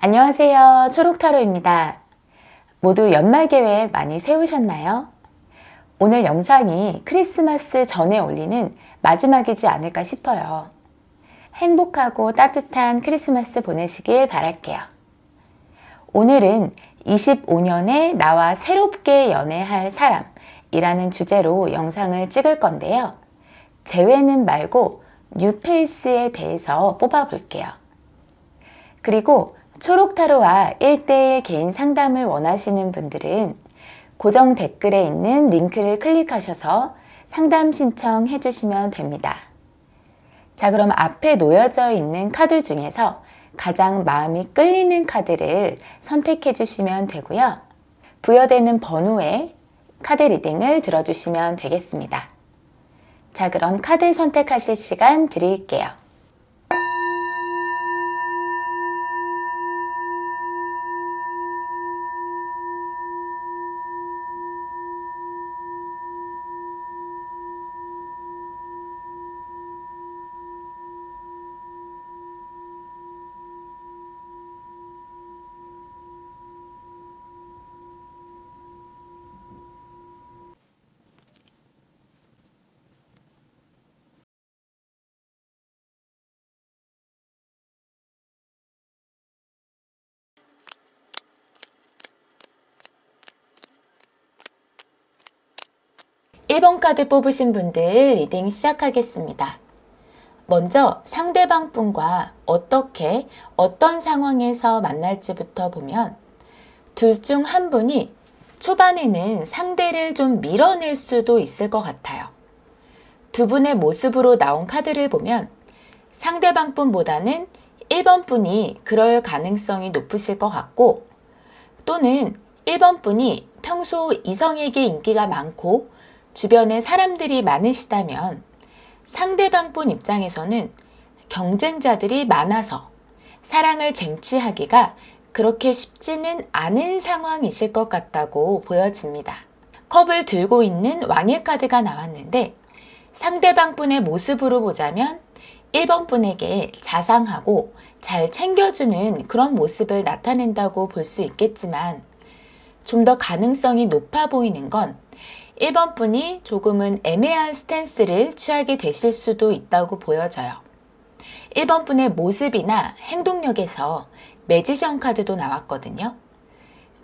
안녕하세요. 초록타로입니다. 모두 연말 계획 많이 세우셨나요? 오늘 영상이 크리스마스 전에 올리는 마지막이지 않을까 싶어요. 행복하고 따뜻한 크리스마스 보내시길 바랄게요. 오늘은 25년에 나와 새롭게 연애할 사람이라는 주제로 영상을 찍을 건데요. 재회는 말고 뉴페이스에 대해서 뽑아볼게요. 그리고 초록타로와 1대1 개인 상담을 원하시는 분들은 고정 댓글에 있는 링크를 클릭하셔서 상담 신청해 주시면 됩니다. 자, 그럼 앞에 놓여져 있는 카드 중에서 가장 마음이 끌리는 카드를 선택해 주시면 되고요. 부여되는 번호에 카드 리딩을 들어주시면 되겠습니다. 자, 그럼 카드 선택하실 시간 드릴게요. 1번 카드 뽑으신 분들 리딩 시작하겠습니다. 먼저 상대방 분과 어떻게, 어떤 상황에서 만날지부터 보면 둘 중 한 분이 초반에는 상대를 좀 밀어낼 수도 있을 것 같아요. 두 분의 모습으로 나온 카드를 보면 상대방 분보다는 1번 분이 그럴 가능성이 높으실 것 같고, 또는 1번 분이 평소 이성에게 인기가 많고 주변에 사람들이 많으시다면 상대방 분 입장에서는 경쟁자들이 많아서 사랑을 쟁취하기가 그렇게 쉽지는 않은 상황이실 것 같다고 보여집니다. 컵을 들고 있는 왕의 카드가 나왔는데 상대방 분의 모습으로 보자면 1번 분에게 자상하고 잘 챙겨주는 그런 모습을 나타낸다고 볼 수 있겠지만, 좀 더 가능성이 높아 보이는 건 1번 분이 조금은 애매한 스탠스를 취하게 되실 수도 있다고 보여져요. 1번 분의 모습이나 행동력에서 매지션 카드도 나왔거든요.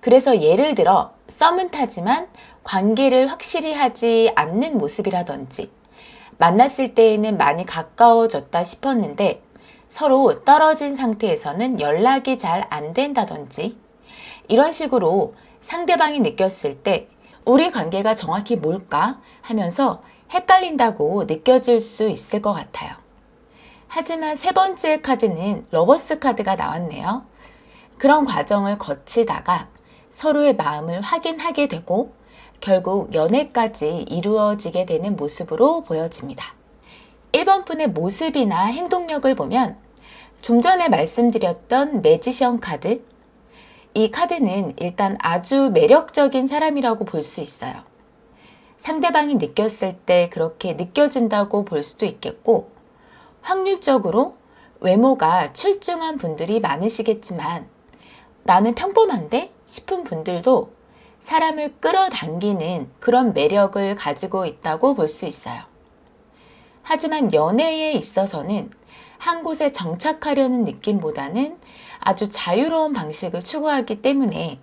그래서 예를 들어 썸은 타지만 관계를 확실히 하지 않는 모습이라든지, 만났을 때에는 많이 가까워졌다 싶었는데 서로 떨어진 상태에서는 연락이 잘 안 된다든지, 이런 식으로 상대방이 느꼈을 때 우리 관계가 정확히 뭘까 하면서 헷갈린다고 느껴질 수 있을 것 같아요. 하지만 세 번째 카드는 러버스 카드가 나왔네요. 그런 과정을 거치다가 서로의 마음을 확인하게 되고 결국 연애까지 이루어지게 되는 모습으로 보여집니다. 1번 분의 모습이나 행동력을 보면 좀 전에 말씀드렸던 매지션 카드, 이 카드는 일단 아주 매력적인 사람이라고 볼 수 있어요. 상대방이 느꼈을 때 그렇게 느껴진다고 볼 수도 있겠고, 확률적으로 외모가 출중한 분들이 많으시겠지만 나는 평범한데 싶은 분들도 사람을 끌어당기는 그런 매력을 가지고 있다고 볼 수 있어요. 하지만 연애에 있어서는 한 곳에 정착하려는 느낌보다는 아주 자유로운 방식을 추구하기 때문에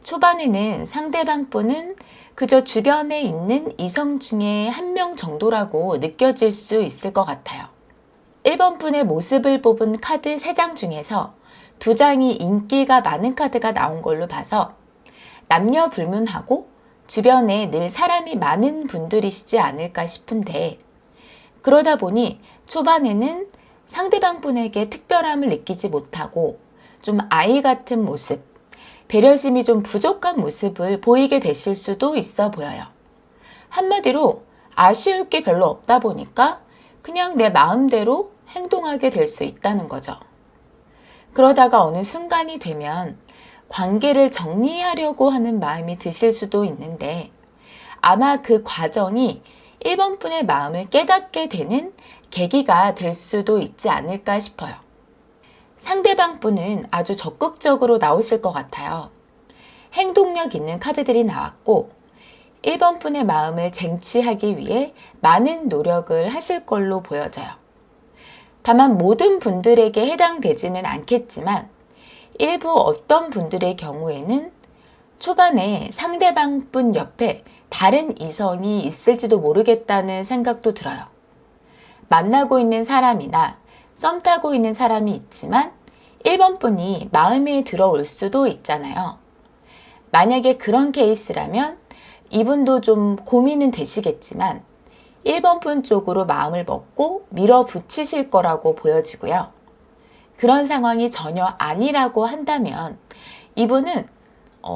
초반에는 상대방 분은 그저 주변에 있는 이성 중에 한 명 정도라고 느껴질 수 있을 것 같아요. 1번 분의 모습을 뽑은 카드 3장 중에서 2장이 인기가 많은 카드가 나온 걸로 봐서 남녀 불문하고 주변에 늘 사람이 많은 분들이시지 않을까 싶은데, 그러다 보니 초반에는 상대방 분에게 특별함을 느끼지 못하고 좀 아이 같은 모습, 배려심이 좀 부족한 모습을 보이게 되실 수도 있어 보여요. 한마디로 아쉬울 게 별로 없다 보니까 그냥 내 마음대로 행동하게 될 수 있다는 거죠. 그러다가 어느 순간이 되면 관계를 정리하려고 하는 마음이 드실 수도 있는데, 아마 그 과정이 1번 분의 마음을 깨닫게 되는 계기가 될 수도 있지 않을까 싶어요. 상대방 분은 아주 적극적으로 나오실 것 같아요. 행동력 있는 카드들이 나왔고 1번 분의 마음을 쟁취하기 위해 많은 노력을 하실 걸로 보여져요. 다만 모든 분들에게 해당되지는 않겠지만 일부 어떤 분들의 경우에는 초반에 상대방 분 옆에 다른 이성이 있을지도 모르겠다는 생각도 들어요. 만나고 있는 사람이나 썸 타고 있는 사람이 있지만 1번 분이 마음에 들어올 수도 있잖아요. 만약에 그런 케이스라면 이분도 좀 고민은 되시겠지만 1번 분 쪽으로 마음을 먹고 밀어붙이실 거라고 보여지고요. 그런 상황이 전혀 아니라고 한다면 이분은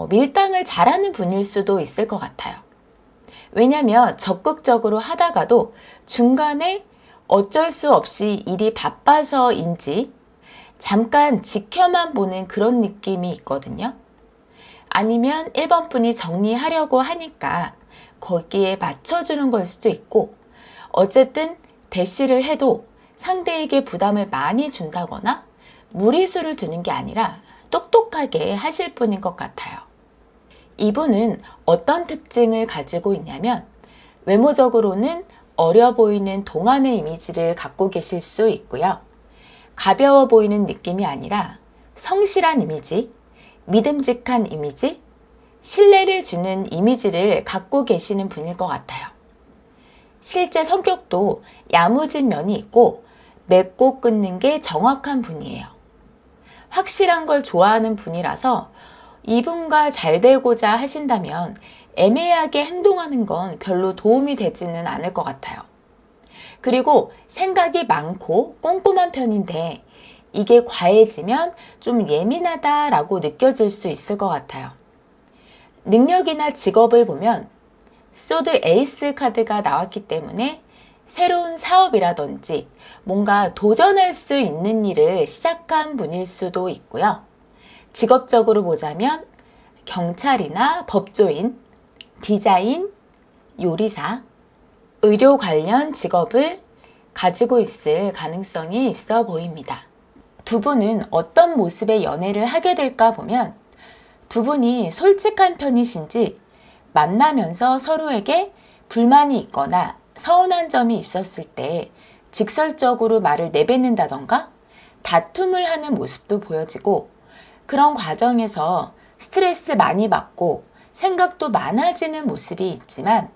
밀당을 잘하는 분일 수도 있을 것 같아요. 왜냐하면 적극적으로 하다가도 중간에 어쩔 수 없이 일이 바빠서인지 잠깐 지켜만 보는 그런 느낌이 있거든요. 아니면 1번 분이 정리하려고 하니까 거기에 맞춰주는 걸 수도 있고 어쨌든 대시를 해도 상대에게 부담을 많이 준다거나 무리수를 두는 게 아니라 똑똑하게 하실 분인 것 같아요. 이분은 어떤 특징을 가지고 있냐면 외모적으로는 어려 보이는 동안의 이미지를 갖고 계실 수 있고요. 가벼워 보이는 느낌이 아니라 성실한 이미지, 믿음직한 이미지, 신뢰를 주는 이미지를 갖고 계시는 분일 것 같아요. 실제 성격도 야무진 면이 있고 맺고 끊는 게 정확한 분이에요. 확실한 걸 좋아하는 분이라서 이분과 잘 되고자 하신다면 애매하게 행동하는 건 별로 도움이 되지는 않을 것 같아요. 그리고 생각이 많고 꼼꼼한 편인데 이게 과해지면 좀 예민하다라고 느껴질 수 있을 것 같아요. 능력이나 직업을 보면 소드 에이스 카드가 나왔기 때문에 새로운 사업이라든지 뭔가 도전할 수 있는 일을 시작한 분일 수도 있고요. 직업적으로 보자면 경찰이나 법조인, 디자인, 요리사, 의료 관련 직업을 가지고 있을 가능성이 있어 보입니다. 두 분은 어떤 모습의 연애를 하게 될까 보면 두 분이 솔직한 편이신지 만나면서 서로에게 불만이 있거나 서운한 점이 있었을 때 직설적으로 말을 내뱉는다던가 다툼을 하는 모습도 보여지고 그런 과정에서 스트레스 많이 받고 생각도 많아지는 모습이 있지만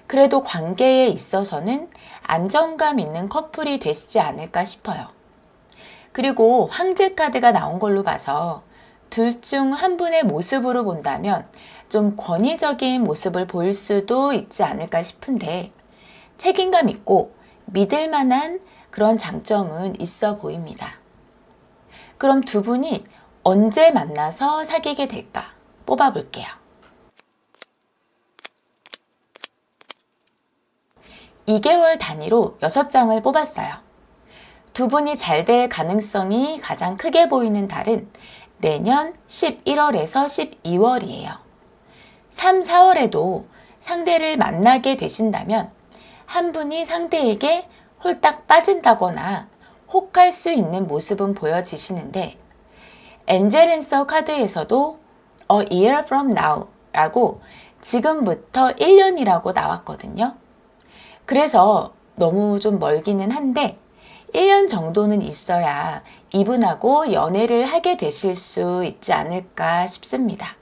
그래도 관계에 있어서는 안정감 있는 커플이 되시지 않을까 싶어요. 그리고 황제 카드가 나온 걸로 봐서 둘 중 한 분의 모습으로 본다면 좀 권위적인 모습을 보일 수도 있지 않을까 싶은데 책임감 있고 믿을 만한 그런 장점은 있어 보입니다. 그럼 두 분이 언제 만나서 사귀게 될까 뽑아볼게요. 2개월 단위로 6장을 뽑았어요. 두 분이 잘 될 가능성이 가장 크게 보이는 달은 내년 11월에서 12월이에요. 3, 4월에도 상대를 만나게 되신다면 한 분이 상대에게 홀딱 빠진다거나 혹할 수 있는 모습은 보여지시는데 엔젤앤서 카드에서도 A year from now 라고 지금부터 1년이라고 나왔거든요. 그래서 너무 좀 멀기는 한데 1년 정도는 있어야 이분하고 연애를 하게 되실 수 있지 않을까 싶습니다.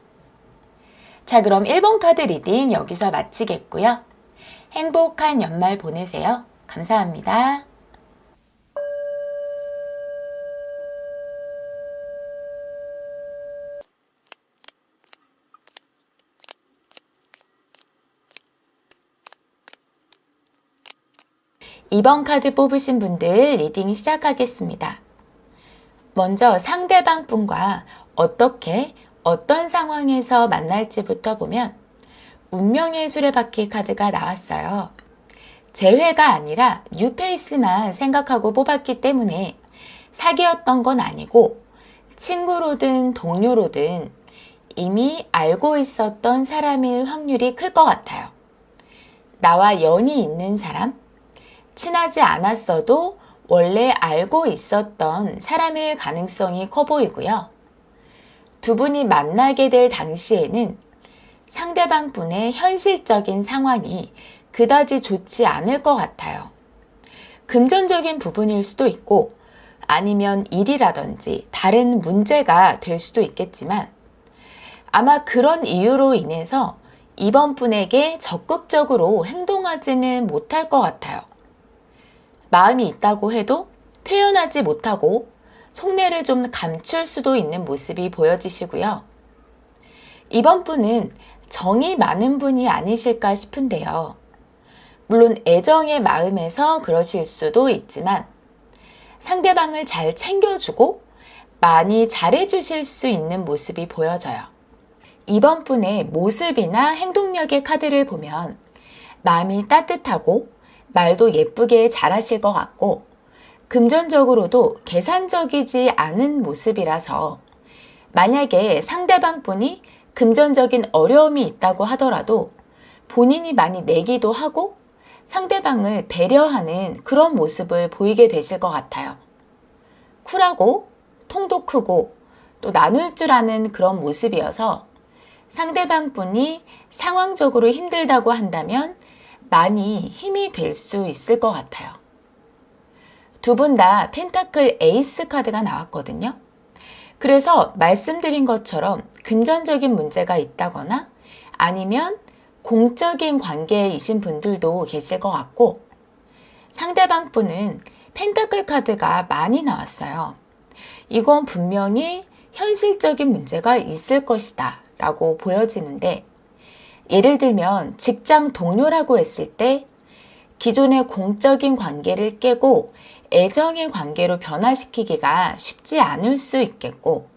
자, 그럼 1번 카드 리딩 여기서 마치겠고요. 행복한 연말 보내세요. 감사합니다. 이번 카드 뽑으신 분들 리딩 시작하겠습니다. 먼저 상대방 분과 어떻게 어떤 상황에서 만날지부터 보면 운명의 수레바퀴 카드가 나왔어요. 재회가 아니라 뉴페이스만 생각하고 뽑았기 때문에 사귀었던 건 아니고 친구로든 동료로든 이미 알고 있었던 사람일 확률이 클 것 같아요. 나와 연이 있는 사람, 친하지 않았어도 원래 알고 있었던 사람일 가능성이 커 보이고요. 두 분이 만나게 될 당시에는 상대방 분의 현실적인 상황이 그다지 좋지 않을 것 같아요. 금전적인 부분일 수도 있고 아니면 일이라든지 다른 문제가 될 수도 있겠지만 아마 그런 이유로 인해서 이번 분에게 적극적으로 행동하지는 못할 것 같아요. 마음이 있다고 해도 표현하지 못하고 속내를 좀 감출 수도 있는 모습이 보여지시고요. 이번 분은 정이 많은 분이 아니실까 싶은데요. 물론 애정의 마음에서 그러실 수도 있지만 상대방을 잘 챙겨주고 많이 잘해주실 수 있는 모습이 보여져요. 이번 분의 모습이나 행동력의 카드를 보면 마음이 따뜻하고 말도 예쁘게 잘하실 것 같고 금전적으로도 계산적이지 않은 모습이라서 만약에 상대방 분이 금전적인 어려움이 있다고 하더라도 본인이 많이 내기도 하고 상대방을 배려하는 그런 모습을 보이게 되실 것 같아요. 쿨하고 통도 크고 또 나눌 줄 아는 그런 모습이어서 상대방 분이 상황적으로 힘들다고 한다면 많이 힘이 될 수 있을 것 같아요. 두 분 다 펜타클 에이스 카드가 나왔거든요. 그래서 말씀드린 것처럼 금전적인 문제가 있다거나 아니면 공적인 관계이신 분들도 계실 것 같고 상대방 분은 펜타클 카드가 많이 나왔어요. 이건 분명히 현실적인 문제가 있을 것이다 라고 보여지는데 예를 들면 직장 동료라고 했을 때 기존의 공적인 관계를 깨고 애정의 관계로 변화시키기가 쉽지 않을 수 있겠고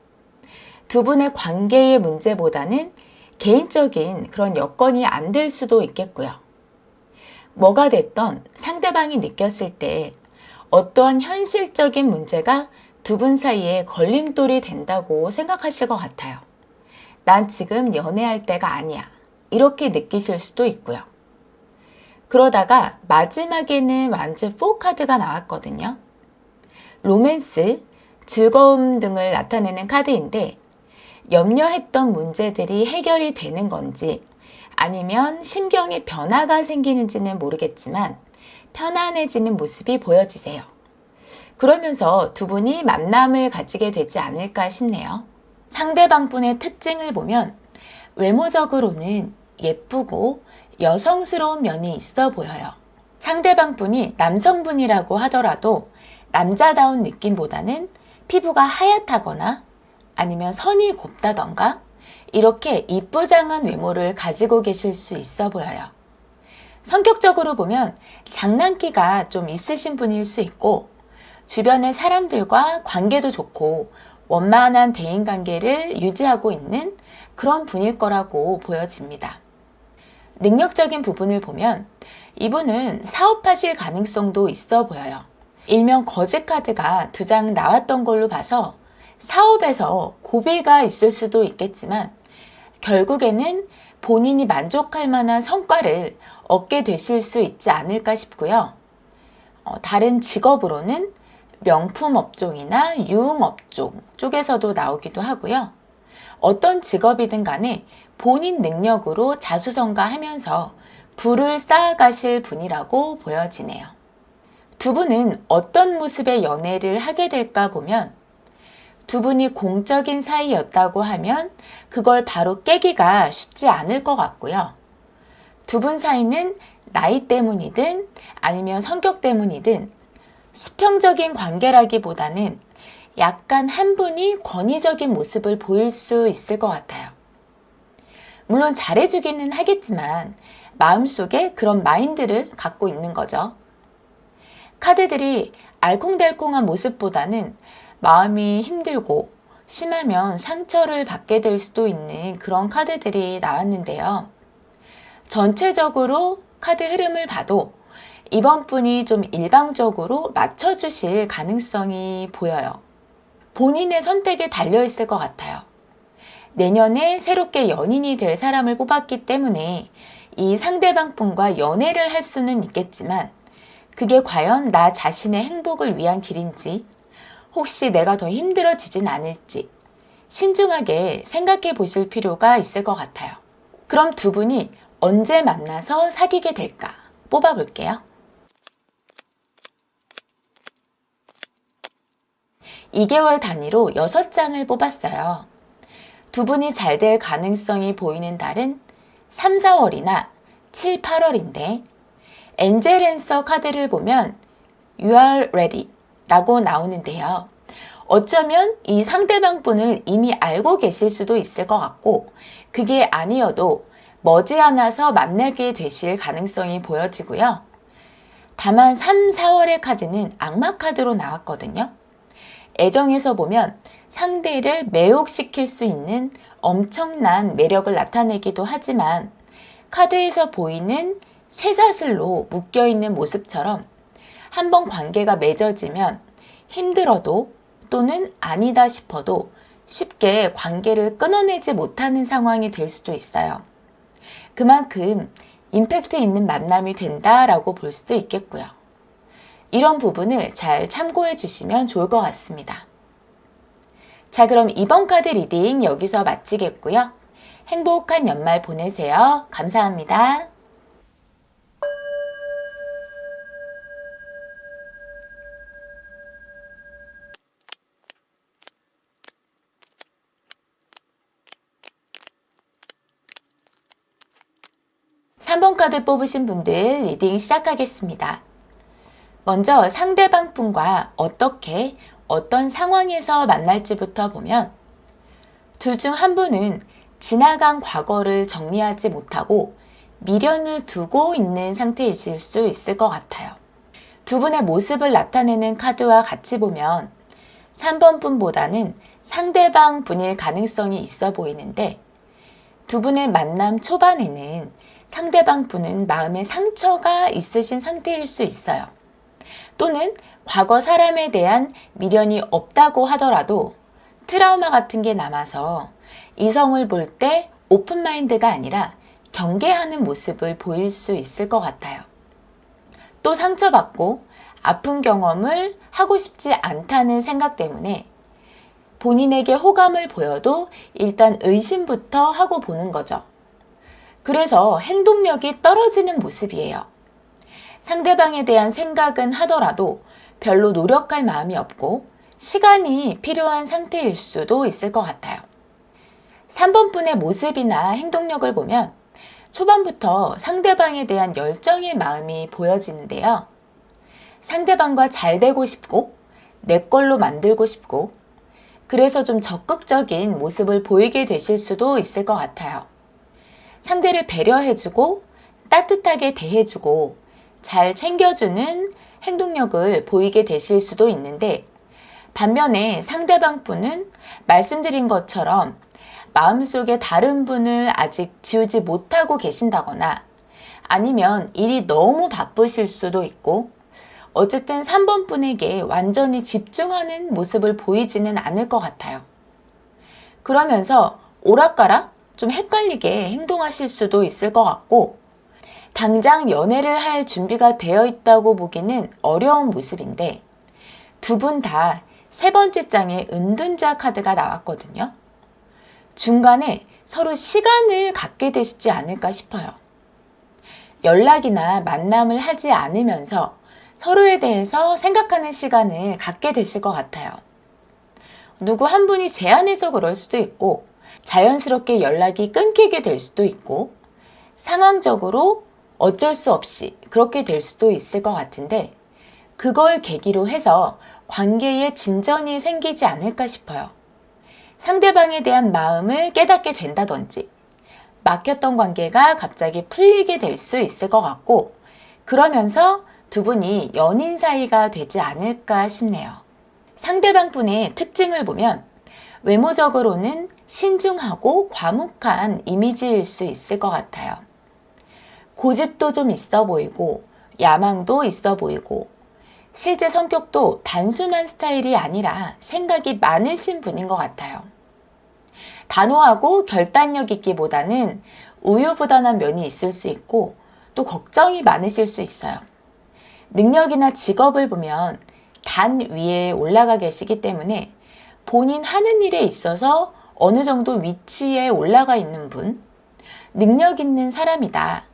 두 분의 관계의 문제보다는 개인적인 그런 여건이 안 될 수도 있겠고요. 뭐가 됐던 상대방이 느꼈을 때 어떠한 현실적인 문제가 두 분 사이에 걸림돌이 된다고 생각하실 것 같아요. 난 지금 연애할 때가 아니야. 이렇게 느끼실 수도 있고요. 그러다가 마지막에는 완전 4카드가 나왔거든요. 로맨스, 즐거움 등을 나타내는 카드인데 염려했던 문제들이 해결이 되는 건지 아니면 심경의 변화가 생기는지는 모르겠지만 편안해지는 모습이 보여지세요. 그러면서 두 분이 만남을 가지게 되지 않을까 싶네요. 상대방 분의 특징을 보면 외모적으로는 예쁘고 여성스러운 면이 있어 보여요. 상대방 분이 남성분이라고 하더라도 남자다운 느낌보다는 피부가 하얗다거나 아니면 선이 곱다던가 이렇게 이쁘장한 외모를 가지고 계실 수 있어 보여요. 성격적으로 보면 장난기가 좀 있으신 분일 수 있고 주변의 사람들과 관계도 좋고 원만한 대인관계를 유지하고 있는 그런 분일 거라고 보여집니다. 능력적인 부분을 보면 이분은 사업하실 가능성도 있어 보여요. 일명 거지 카드가 2장 나왔던 걸로 봐서 사업에서 고비가 있을 수도 있겠지만 결국에는 본인이 만족할 만한 성과를 얻게 되실 수 있지 않을까 싶고요. 다른 직업으로는 명품 업종이나 유흥 업종 쪽에서도 나오기도 하고요. 어떤 직업이든 간에 본인 능력으로 자수성가하면서 부를 쌓아가실 분이라고 보여지네요. 두 분은 어떤 모습의 연애를 하게 될까 보면 두 분이 공적인 사이였다고 하면 그걸 바로 깨기가 쉽지 않을 것 같고요. 두 분 사이는 나이 때문이든 아니면 성격 때문이든 수평적인 관계라기보다는 약간 한 분이 권위적인 모습을 보일 수 있을 것 같아요. 물론 잘해주기는 하겠지만 마음속에 그런 마인드를 갖고 있는 거죠. 카드들이 알콩달콩한 모습보다는 마음이 힘들고 심하면 상처를 받게 될 수도 있는 그런 카드들이 나왔는데요. 전체적으로 카드 흐름을 봐도 이번 분이 좀 일방적으로 맞춰주실 가능성이 보여요. 본인의 선택에 달려있을 것 같아요. 내년에 새롭게 연인이 될 사람을 뽑았기 때문에 이 상대방 분과 연애를 할 수는 있겠지만 그게 과연 나 자신의 행복을 위한 길인지, 혹시 내가 더 힘들어지진 않을지 신중하게 생각해 보실 필요가 있을 것 같아요. 그럼 두 분이 언제 만나서 사귀게 될까 뽑아볼게요. 2개월 단위로 6장을 뽑았어요. 두 분이 잘 될 가능성이 보이는 달은 3, 4월이나 7, 8월인데 엔젤 앤서 카드를 보면 You are ready 라고 나오는데요. 어쩌면 이 상대방 분을 이미 알고 계실 수도 있을 것 같고 그게 아니어도 머지않아서 만나게 되실 가능성이 보여지고요. 다만 3, 4월의 카드는 악마 카드로 나왔거든요. 애정에서 보면 상대를 매혹시킬 수 있는 엄청난 매력을 나타내기도 하지만 카드에서 보이는 쇠사슬로 묶여있는 모습처럼 한번 관계가 맺어지면 힘들어도 또는 아니다 싶어도 쉽게 관계를 끊어내지 못하는 상황이 될 수도 있어요. 그만큼 임팩트 있는 만남이 된다라고 볼 수도 있겠고요. 이런 부분을 잘 참고해 주시면 좋을 것 같습니다. 자, 그럼 이번 카드 리딩 여기서 마치겠고요. 행복한 연말 보내세요. 감사합니다. 삼 번 카드 뽑으신 분들 리딩 시작하겠습니다. 먼저 상대방 분과 어떻게 어떤 상황에서 만날지부터 보면 둘 중 한 분은 지나간 과거를 정리하지 못하고 미련을 두고 있는 상태이실 수 있을 것 같아요. 두 분의 모습을 나타내는 카드와 같이 보면 3번 분보다는 상대방 분일 가능성이 있어 보이는데 두 분의 만남 초반에는 상대방 분은 마음의 상처가 있으신 상태일 수 있어요. 또는 과거 사람에 대한 미련이 없다고 하더라도 트라우마 같은 게 남아서 이성을 볼 때 오픈마인드가 아니라 경계하는 모습을 보일 수 있을 것 같아요. 또 상처받고 아픈 경험을 하고 싶지 않다는 생각 때문에 본인에게 호감을 보여도 일단 의심부터 하고 보는 거죠. 그래서 행동력이 떨어지는 모습이에요. 상대방에 대한 생각은 하더라도 별로 노력할 마음이 없고 시간이 필요한 상태일 수도 있을 것 같아요. 3번 분의 모습이나 행동력을 보면 초반부터 상대방에 대한 열정의 마음이 보여지는데요. 상대방과 잘 되고 싶고 내 걸로 만들고 싶고 그래서 좀 적극적인 모습을 보이게 되실 수도 있을 것 같아요. 상대를 배려해주고 따뜻하게 대해주고 잘 챙겨주는 행동력을 보이게 되실 수도 있는데 반면에 상대방 분은 말씀드린 것처럼 마음속에 다른 분을 아직 지우지 못하고 계신다거나 아니면 일이 너무 바쁘실 수도 있고 어쨌든 3번 분에게 완전히 집중하는 모습을 보이지는 않을 것 같아요. 그러면서 오락가락 좀 헷갈리게 행동하실 수도 있을 것 같고 당장 연애를 할 준비가 되어 있다고 보기는 어려운 모습인데 두 분 다 세 번째 장에 은둔자 카드가 나왔거든요. 중간에 서로 시간을 갖게 되시지 않을까 싶어요. 연락이나 만남을 하지 않으면서 서로에 대해서 생각하는 시간을 갖게 되실 것 같아요. 누구 한 분이 제안해서 그럴 수도 있고 자연스럽게 연락이 끊기게 될 수도 있고 상황적으로 어쩔 수 없이 그렇게 될 수도 있을 것 같은데 그걸 계기로 해서 관계에 진전이 생기지 않을까 싶어요. 상대방에 대한 마음을 깨닫게 된다든지 막혔던 관계가 갑자기 풀리게 될 수 있을 것 같고 그러면서 두 분이 연인 사이가 되지 않을까 싶네요. 상대방 분의 특징을 보면 외모적으로는 신중하고 과묵한 이미지일 수 있을 것 같아요. 고집도 좀 있어 보이고 야망도 있어 보이고 실제 성격도 단순한 스타일이 아니라 생각이 많으신 분인 것 같아요. 단호하고 결단력 있기보다는 우유부단한 면이 있을 수 있고 또 걱정이 많으실 수 있어요. 능력이나 직업을 보면 단 위에 올라가 계시기 때문에 본인 하는 일에 있어서 어느 정도 위치에 올라가 있는 분, 능력 있는 사람이다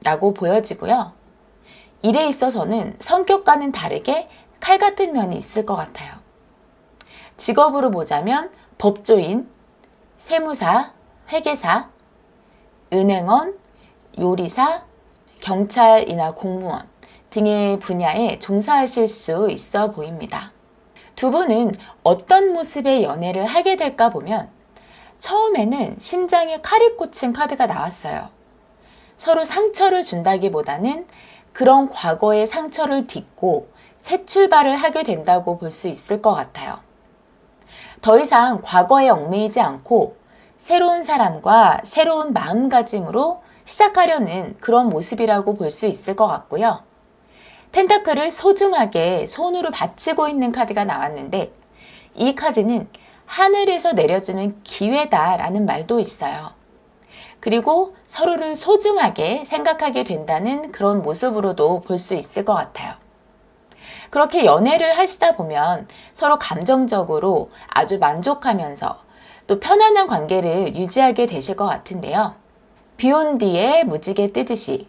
라고 보여지고요. 일에 있어서는 성격과는 다르게 칼 같은 면이 있을 것 같아요. 직업으로 보자면 법조인, 세무사, 회계사, 은행원, 요리사, 경찰이나 공무원 등의 분야에 종사하실 수 있어 보입니다. 두 분은 어떤 모습의 연애를 하게 될까 보면 처음에는 심장에 칼이 꽂힌 카드가 나왔어요. 서로 상처를 준다기보다는 그런 과거의 상처를 딛고 새 출발을 하게 된다고 볼 수 있을 것 같아요. 더 이상 과거에 얽매이지 않고 새로운 사람과 새로운 마음가짐으로 시작하려는 그런 모습이라고 볼 수 있을 것 같고요. 펜타클을 소중하게 손으로 받치고 있는 카드가 나왔는데 이 카드는 하늘에서 내려주는 기회다라는 말도 있어요. 그리고 서로를 소중하게 생각하게 된다는 그런 모습으로도 볼 수 있을 것 같아요. 그렇게 연애를 하시다 보면 서로 감정적으로 아주 만족하면서 또 편안한 관계를 유지하게 되실 것 같은데요. 비온 뒤에 무지개 뜨듯이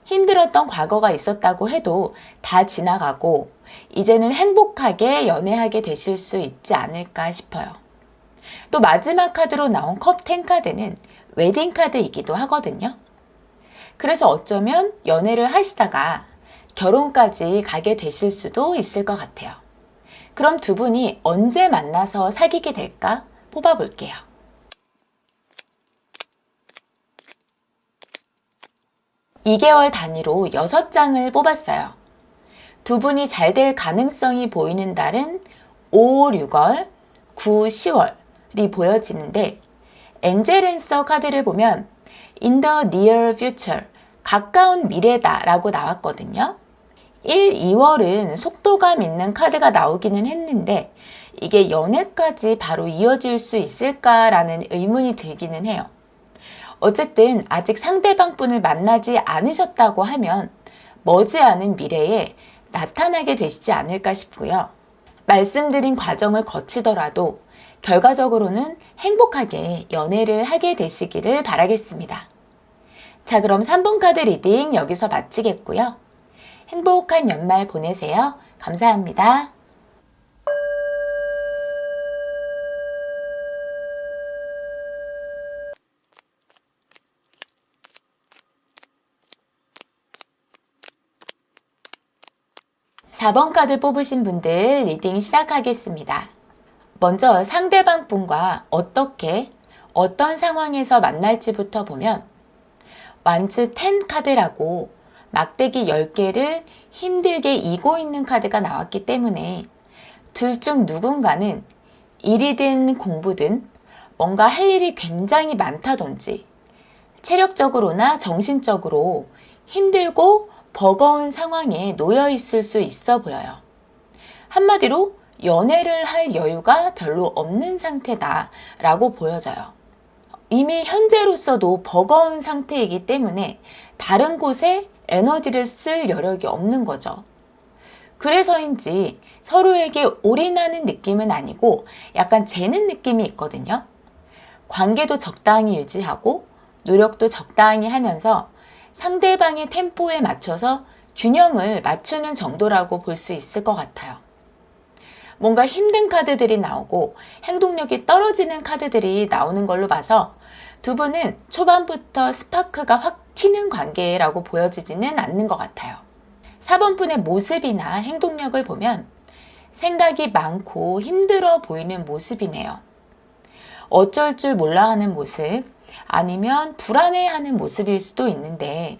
힘들었던 과거가 있었다고 해도 다 지나가고 이제는 행복하게 연애하게 되실 수 있지 않을까 싶어요. 또 마지막 카드로 나온 컵 10 카드는 웨딩 카드이기도 하거든요. 그래서 어쩌면 연애를 하시다가 결혼까지 가게 되실 수도 있을 것 같아요. 그럼 두 분이 언제 만나서 사귀게 될까 뽑아볼게요. (2개월) 단위로 6장을 뽑았어요. 두 분이 잘 될 가능성이 보이는 달은 5, 6월, 9, 10월이 보여지는데 엔젤 앤서 카드를 보면 In the near future, 가까운 미래다 라고 나왔거든요. 1, 2월은 속도감 있는 카드가 나오기는 했는데 이게 연애까지 바로 이어질 수 있을까라는 의문이 들기는 해요. 어쨌든 아직 상대방 분을 만나지 않으셨다고 하면 머지않은 미래에 나타나게 되시지 않을까 싶고요. 말씀드린 과정을 거치더라도 결과적으로는 행복하게 연애를 하게 되시기를 바라겠습니다. 자, 그럼 3번 카드 리딩 여기서 마치겠고요. 행복한 연말 보내세요. 감사합니다. (4번) 카드 뽑으신 분들 리딩 시작하겠습니다. 먼저 상대방 분과 어떻게 어떤 상황에서 만날지부터 보면 완즈 10 카드라고 막대기 10개를 힘들게 이고 있는 카드가 나왔기 때문에 둘 중 누군가는 일이든 공부든 뭔가 할 일이 굉장히 많다든지 체력적으로나 정신적으로 힘들고 버거운 상황에 놓여 있을 수 있어 보여요. 한마디로 연애를 할 여유가 별로 없는 상태다 라고 보여져요. 이미 현재로서도 버거운 상태이기 때문에 다른 곳에 에너지를 쓸 여력이 없는 거죠. 그래서인지 서로에게 올인하는 느낌은 아니고 약간 재는 느낌이 있거든요. 관계도 적당히 유지하고 노력도 적당히 하면서 상대방의 템포에 맞춰서 균형을 맞추는 정도라고 볼 수 있을 것 같아요. 뭔가 힘든 카드들이 나오고 행동력이 떨어지는 카드들이 나오는 걸로 봐서 두 분은 초반부터 스파크가 확 튀는 관계라고 보여지지는 않는 것 같아요. 4번 분의 모습이나 행동력을 보면 생각이 많고 힘들어 보이는 모습이네요. 어쩔 줄 몰라 하는 모습, 아니면 불안해하는 모습일 수도 있는데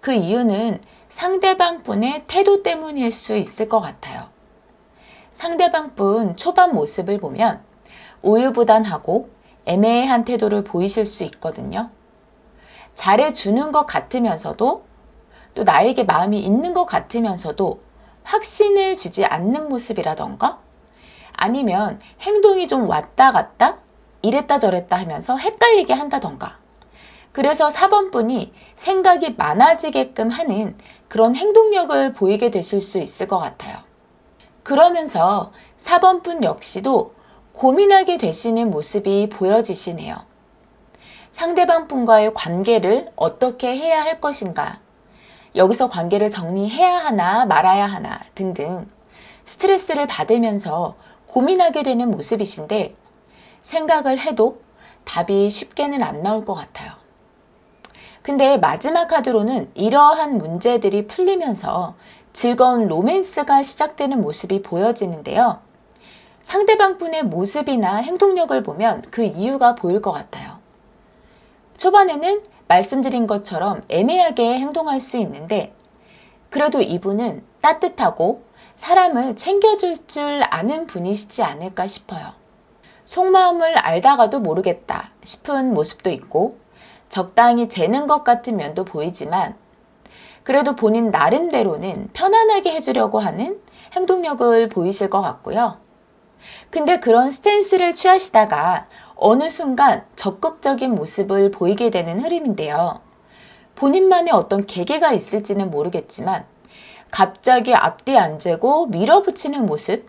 그 이유는 상대방 분의 태도 때문일 수 있을 것 같아요. 상대방 분 초반 모습을 보면 우유부단하고 애매한 태도를 보이실 수 있거든요. 잘해주는 것 같으면서도 또 나에게 마음이 있는 것 같으면서도 확신을 주지 않는 모습이라던가 아니면 행동이 좀 왔다 갔다 이랬다 저랬다 하면서 헷갈리게 한다던가 그래서 4번 분이 생각이 많아지게끔 하는 그런 행동력을 보이게 되실 수 있을 것 같아요. 그러면서 4번 분 역시도 고민하게 되시는 모습이 보여지시네요. 상대방 분과의 관계를 어떻게 해야 할 것인가, 여기서 관계를 정리해야 하나 말아야 하나 등등 스트레스를 받으면서 고민하게 되는 모습이신데 생각을 해도 답이 쉽게는 안 나올 것 같아요. 근데 마지막 카드로는 이러한 문제들이 풀리면서 즐거운 로맨스가 시작되는 모습이 보여지는데요. 상대방 분의 모습이나 행동력을 보면 그 이유가 보일 것 같아요. 초반에는 말씀드린 것처럼 애매하게 행동할 수 있는데 그래도 이분은 따뜻하고 사람을 챙겨줄 줄 아는 분이시지 않을까 싶어요. 속마음을 알다가도 모르겠다 싶은 모습도 있고 적당히 재는 것 같은 면도 보이지만 그래도 본인 나름대로는 편안하게 해주려고 하는 행동력을 보이실 것 같고요. 근데 그런 스탠스를 취하시다가 어느 순간 적극적인 모습을 보이게 되는 흐름인데요. 본인만의 어떤 계기가 있을지는 모르겠지만 갑자기 앞뒤 안 재고 밀어붙이는 모습,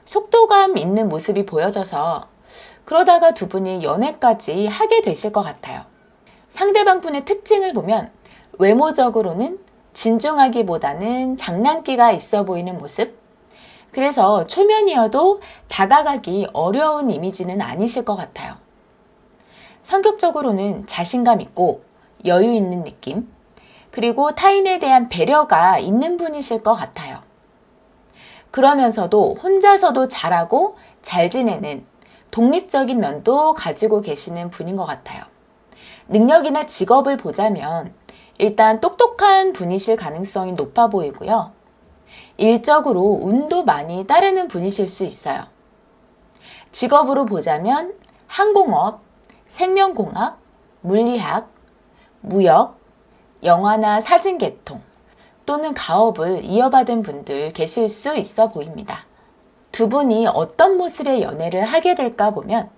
속도감 있는 모습이 보여져서 그러다가 두 분이 연애까지 하게 되실 것 같아요. 상대방 분의 특징을 보면 외모적으로는 진중하기보다는 장난기가 있어 보이는 모습, 그래서 초면이어도 다가가기 어려운 이미지는 아니실 것 같아요. 성격적으로는 자신감 있고 여유 있는 느낌, 그리고 타인에 대한 배려가 있는 분이실 것 같아요. 그러면서도 혼자서도 잘하고 잘 지내는 독립적인 면도 가지고 계시는 분인 것 같아요. 능력이나 직업을 보자면 일단 똑똑한 분이실 가능성이 높아 보이고요. 일적으로 운도 많이 따르는 분이실 수 있어요. 직업으로 보자면 항공업, 생명공학, 물리학, 무역, 영화나 사진 개통 또는 가업을 이어받은 분들 계실 수 있어 보입니다. 두 분이 어떤 모습의 연애를 하게 될까 보면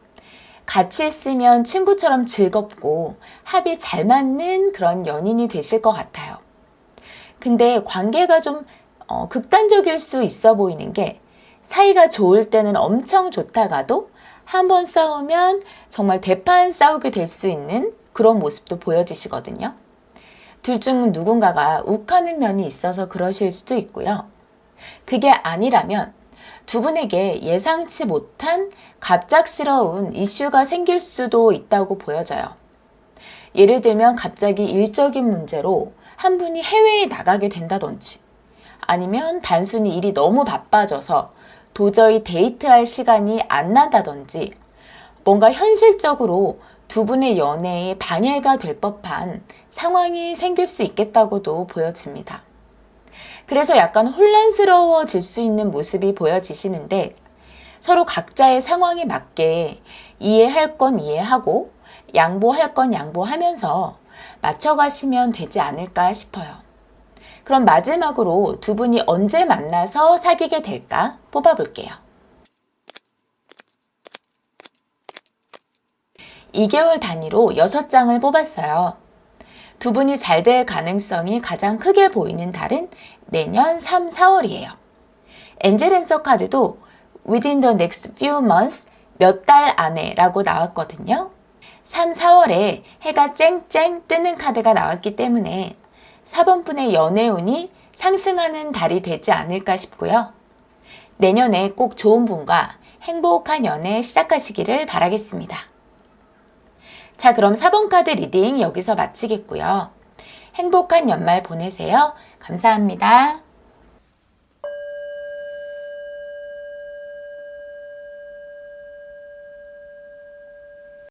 같이 있으면 친구처럼 즐겁고 합이 잘 맞는 그런 연인이 되실 것 같아요. 근데 관계가 좀 극단적일 수 있어 보이는 게 사이가 좋을 때는 엄청 좋다가도 한번 싸우면 정말 대판 싸우게 될 수 있는 그런 모습도 보여지시거든요. 둘 중 누군가가 욱하는 면이 있어서 그러실 수도 있고요. 그게 아니라면 두 분에게 예상치 못한 갑작스러운 이슈가 생길 수도 있다고 보여져요. 예를 들면 갑자기 일적인 문제로 한 분이 해외에 나가게 된다든지 아니면 단순히 일이 너무 바빠져서 도저히 데이트할 시간이 안 나다든지 뭔가 현실적으로 두 분의 연애에 방해가 될 법한 상황이 생길 수 있겠다고도 보여집니다. 그래서 약간 혼란스러워질 수 있는 모습이 보여지시는데 서로 각자의 상황에 맞게 이해할 건 이해하고 양보할 건 양보하면서 맞춰가시면 되지 않을까 싶어요. 그럼 마지막으로 두 분이 언제 만나서 사귀게 될까 뽑아볼게요. 2개월 단위로 6장을 뽑았어요. 두 분이 잘 될 가능성이 가장 크게 보이는 달은 내년 3, 4월이에요. 엔젤 앤서 카드도 within the next few months, 몇 달 안에 라고 나왔거든요. 3, 4월에 해가 쨍쨍 뜨는 카드가 나왔기 때문에 4번 분의 연애운이 상승하는 달이 되지 않을까 싶고요. 내년에 꼭 좋은 분과 행복한 연애 시작하시기를 바라겠습니다. 자, 그럼 4번 카드 리딩 여기서 마치겠고요. 행복한 연말 보내세요. 감사합니다.